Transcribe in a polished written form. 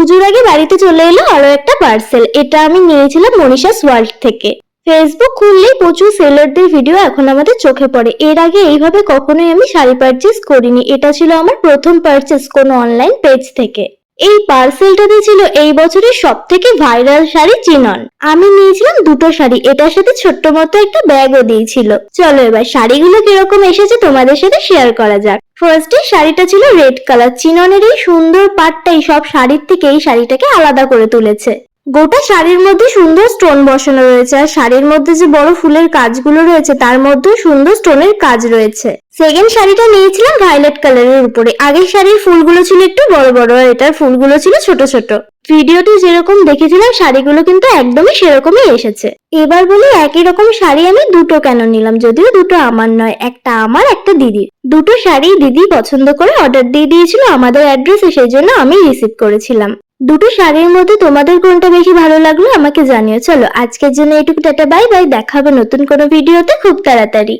পুজোর আগে বাড়িতে চলে এলো আরো একটা পার্সেল। এটা আমি নিয়েছিলাম মনীষাস ওয়ার্ল্ড থেকে। ফেসবুক খুললেই প্রচুর সেলারদের ভিডিও এখন আমাদের চোখে পড়ে। এর আগে এইভাবে কখনোই আমি শাড়ি পারচেস করিনি। এটা ছিল আমার প্রথম পারচেস কোনো অনলাইন পেজ থেকে। এই পার্সেলটাতে ছিল এই বছরের সব থেকে ভাইরাল শাড়ি চিনন। আমি নিয়েছিলাম দুটো শাড়ি, এটার সাথে ছোট্ট মতো একটা ব্যাগও দিয়েছিল। চলো এবার শাড়িগুলো কিরকম এসেছে তোমাদের সাথে শেয়ার করা যাক। ফার্স্টে শাড়িটা ছিল রেড কালার। চিননের এই সুন্দর পাটটাই সব শাড়ির থেকে এই শাড়িটাকে আলাদা করে তুলেছে। গোটা শাড়ির মধ্যে সুন্দর স্টোন বসানো রয়েছে, আর শাড়ির মধ্যে যে বড় ফুলের কাজগুলো রয়েছে তার মধ্যেও সুন্দর স্টোনের কাজ রয়েছে। সেকেন্ড শাড়িটা নিয়েছিলাম ভায়োলেট কালারের উপরে। আগের শাড়ির ফুলগুলো ছিল একটু বড় বড়, আর এটার ফুলগুলো ছিল ছোট ছোট। ভিডিওতে যেরকম দেখেছিলাম শাড়িগুলো কিন্তু একদমই সেরকমই এসেছে। এবার বলি একই রকম শাড়ি আমি দুটো কেন নিলাম, যদিও দুটো আমার নয়, একটা আমার একটা দিদির। দুটো শাড়ি দিদি পছন্দ করে অর্ডার দিয়ে দিয়েছিল আমাদের অ্যাড্রেসে, সেই জন্য আমি রিসিভ করেছিলাম। দুটো শাড়ির মধ্যে তোমাদের কোনটা বেশি ভালো লাগলো আমাকে জানিও। চলো আজকের জন্য এইটুকু, টাটা বাই বাই, দেখা হবে নতুন কোনো ভিডিওতে খুব তাড়াতাড়ি।